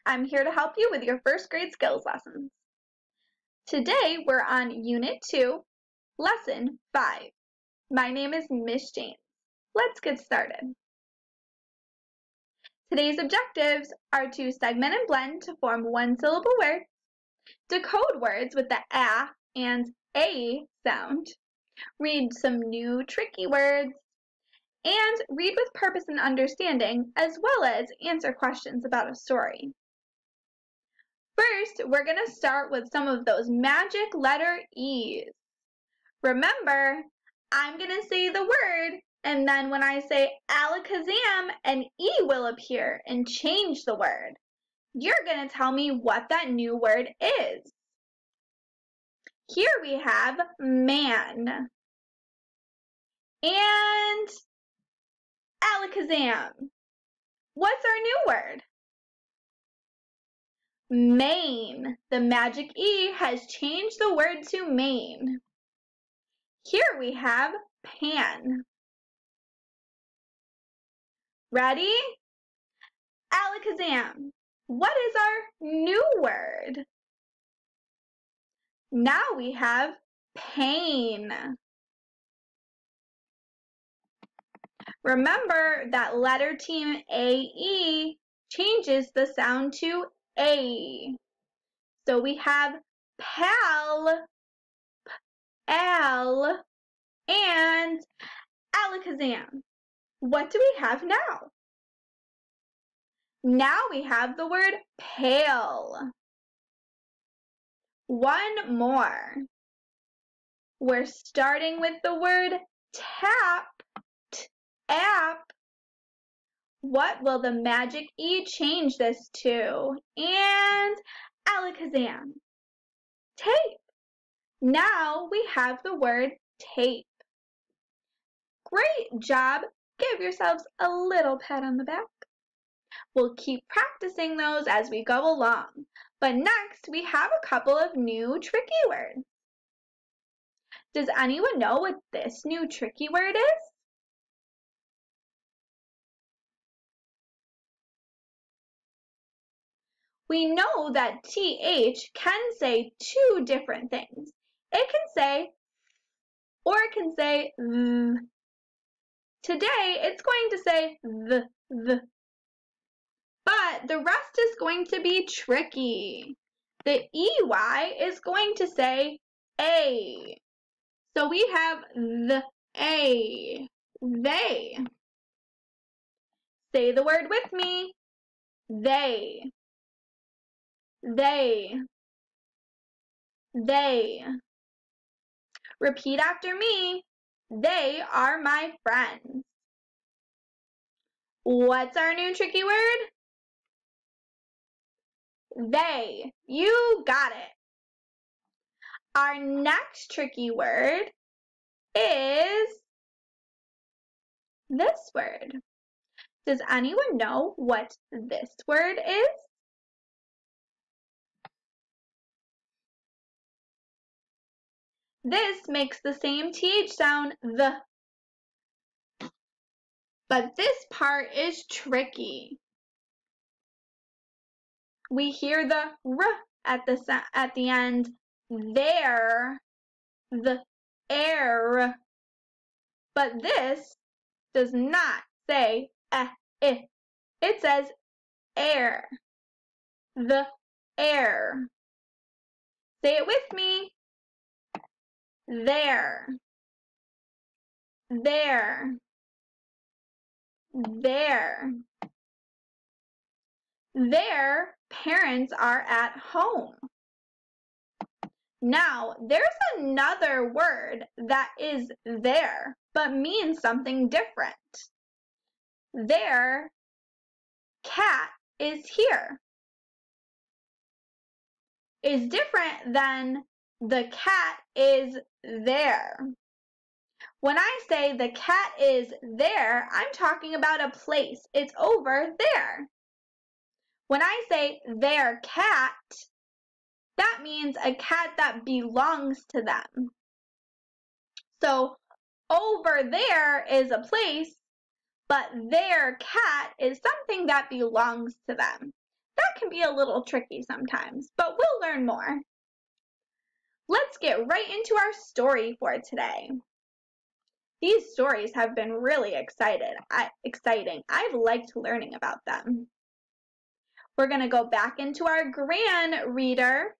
I'm here to help you with your first grade skills lessons. Today we're on Unit 2, Lesson 5. My name is Miss James. Let's get started. Today's objectives are to segment and blend to form one-syllable words, decode words with the A and A sound, read some new tricky words, and read with purpose and understanding, as well as answer questions about a story. First, we're going to start with some of those magic letter E's. Remember, I'm going to say the word, and then when I say Alakazam, an E will appear and change the word. You're going to tell me what that new word is. Here we have man and Alakazam. What's our new word? Main. The magic E has changed the word to main. Here we have pan. Ready? Alakazam. What is our new word? Now we have pain. Remember that letter team AE changes the sound to A. So we have pal, al, and Alakazam. What do we have now? Now we have the word pale. One more. We're starting with the word tap, app. What will the magic E change this to? And Alakazam. Tape. Now we have the word tape. Great job. Give yourselves a little pat on the back. We'll keep practicing those as we go along. But next, we have a couple of new tricky words. Does anyone know what this new tricky word is? We know that TH can say two different things. It can say, or it can say th. Today, it's going to say th. But the rest is going to be tricky. The EY is going to say A. So we have the A. They. Say the word with me. They. They. They. Repeat after me. They are my friends. What's our new tricky word? They. You got it. Our next tricky word is this word. Does anyone know what this word is? This makes the same TH sound, the. But this part is tricky. We hear the R at the end, there, the air. But this does not say I. It says air, the air. Say it with me. There, there, there. Their parents are at home. Now, there's another word that is there, but means something different. Their cat is here. Is different than the cat is there. When I say the cat is there, I'm talking about a place. It's over there. When I say their cat, that means a cat that belongs to them. So over there is a place, but their cat is something that belongs to them. That can be a little tricky sometimes, but we'll learn more. Let's get right into our story for today. These stories have been really exciting. I've liked learning about them. We're going to go back into our Gran reader.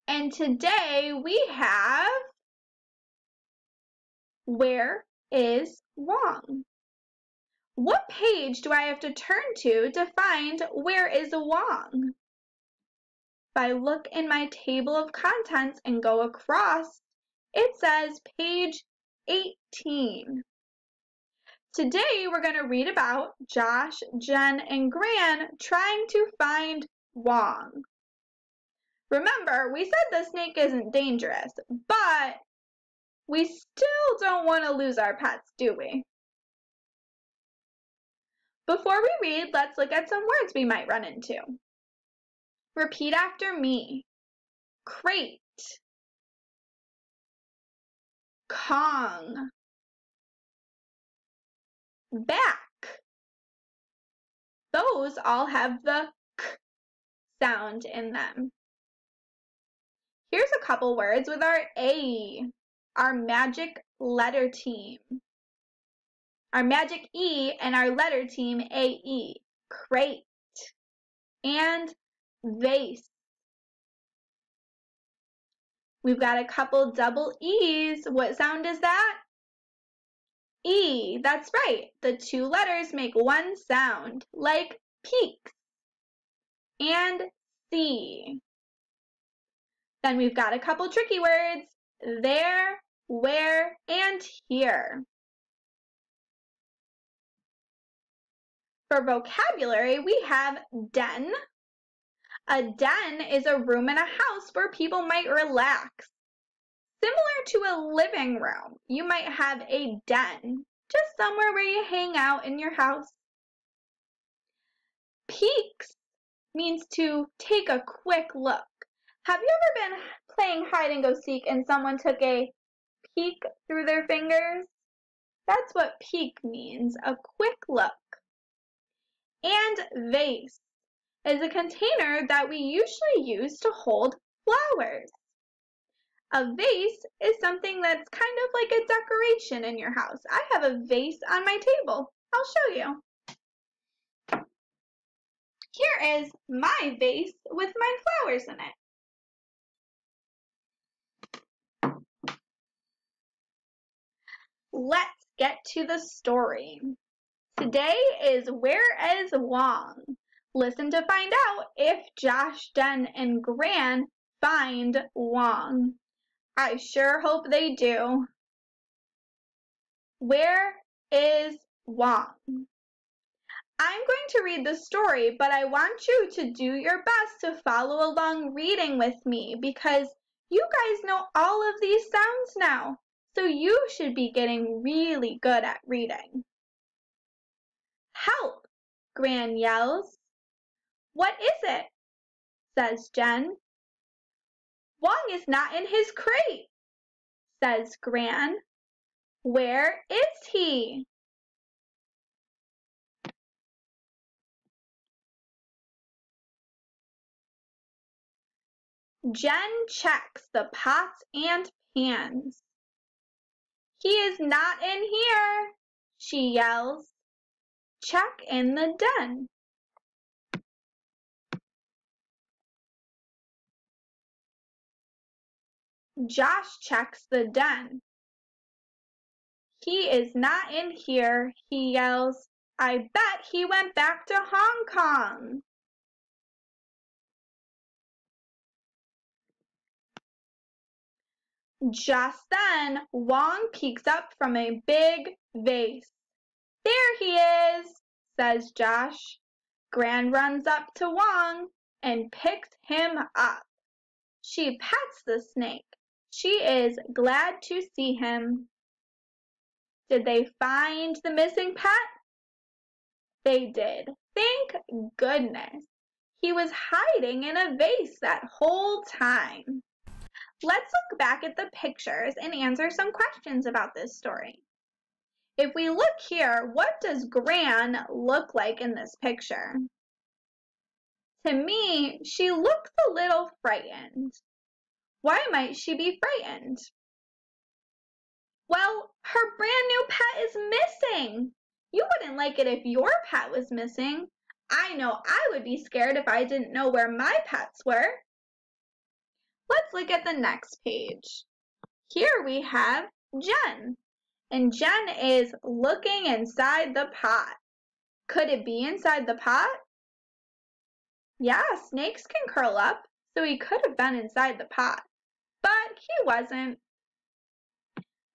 And today we have Where is Wong? What page do I have to turn to find Where is Wong? If I look in my table of contents and go across, it says page 18. Today we're going to read about Josh, Jen, and Gran trying to find Wong. Remember, we said the snake isn't dangerous, but we still don't want to lose our pets, do we? Before we read, let's look at some words we might run into. Repeat after me. Crate, Kong, back. Those all have the k sound in them. Here's a couple words with our A, our magic letter team. Our magic E and our letter team AE, crate, and vase. We've got a couple double E's. What sound is that? E, that's right. The two letters make one sound, like peaks. And C. Then we've got a couple tricky words, there, where, and here. For vocabulary, we have den. A den is a room in a house where people might relax. Similar to a living room, you might have a den, just somewhere where you hang out in your house. Peeks means to take a quick look. Have you ever been playing hide and go seek and someone took a peek through their fingers? That's what peek means, a quick look. And vase is a container that we usually use to hold flowers. A vase is something that's kind of like a decoration in your house. I have a vase on my table. I'll show you. Here is my vase with my flowers in it. Let's get to the story. Today is Where is Wong? Listen to find out if Josh, Jen, and Gran find Wong. I sure hope they do. Where is Wong? I'm going to read the story, but I want you to do your best to follow along reading with me because you guys know all of these sounds now, so you should be getting really good at reading. Help! Gran yells. What is it? Says Jen. Wong is not in his crate, says Gran. Where is he? Jen checks the pots and pans. He is not in here, she yells. Check in the den. Josh checks the den. He is not in here, he yells. I bet he went back to Hong Kong. Just then, Wong peeks up from a big vase. There he is, says Josh. Gran runs up to Wong and picks him up. She pets the snake. She is glad to see him. Did they find the missing pet? They did. Thank goodness. He was hiding in a vase that whole time. Let's look back at the pictures and answer some questions about this story. If we look here, what does Gran look like in this picture? To me, she looks a little frightened. Why might she be frightened? Well, her brand new pet is missing. You wouldn't like it if your pet was missing. I know I would be scared if I didn't know where my pets were. Let's look at the next page. Here we have Jen, and Jen is looking inside the pot. Could it be inside the pot? Yeah, snakes can curl up, so he could have been inside the pot, but he wasn't.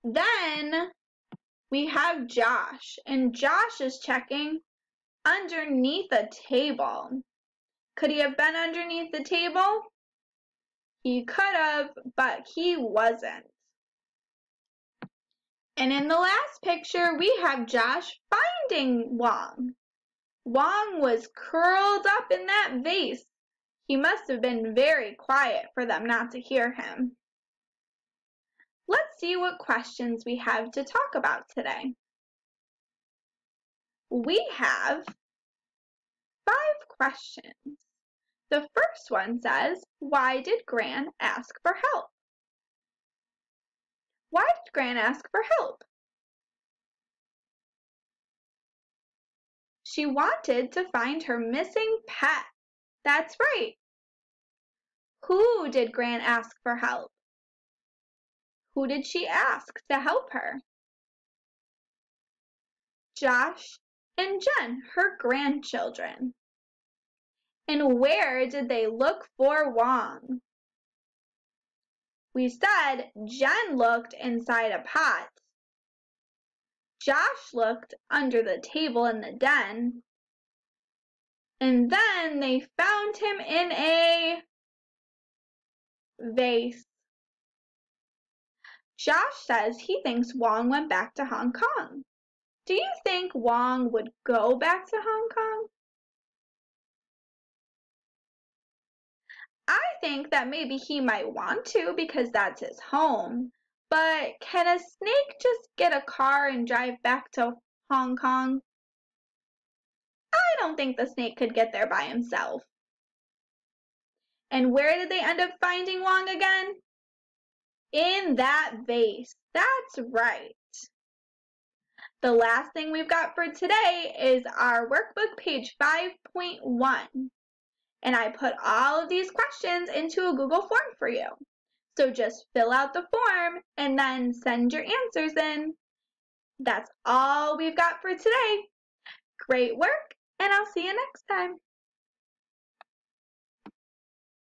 Then we have Josh, and Josh is checking underneath a table. Could he have been underneath the table? He could have, but he wasn't. And in the last picture, we have Josh finding Wong. Wong was curled up in that vase. He must have been very quiet for them not to hear him. Let's see what questions we have to talk about today. We have 5 questions. The first one says, why did Gran ask for help? Why did Gran ask for help? She wanted to find her missing pet. That's right. Who did Gran ask for help? Who did she ask to help her? Josh and Jen, her grandchildren. And where did they look for Wong? We said Jen looked inside a pot. Josh looked under the table in the den. And then they found him in a vase. Josh says he thinks Wong went back to Hong Kong. Do you think Wong would go back to Hong Kong? I think that maybe he might want to because that's his home. But can a snake just get a car and drive back to Hong Kong? I don't think the snake could get there by himself. And where did they end up finding Wong again? In that vase. That's right. The last thing we've got for today is our workbook, page 5.1. And I put all of these questions into a Google form for you. So just fill out the form and then send your answers in. That's all we've got for today. Great work, and I'll see you next time.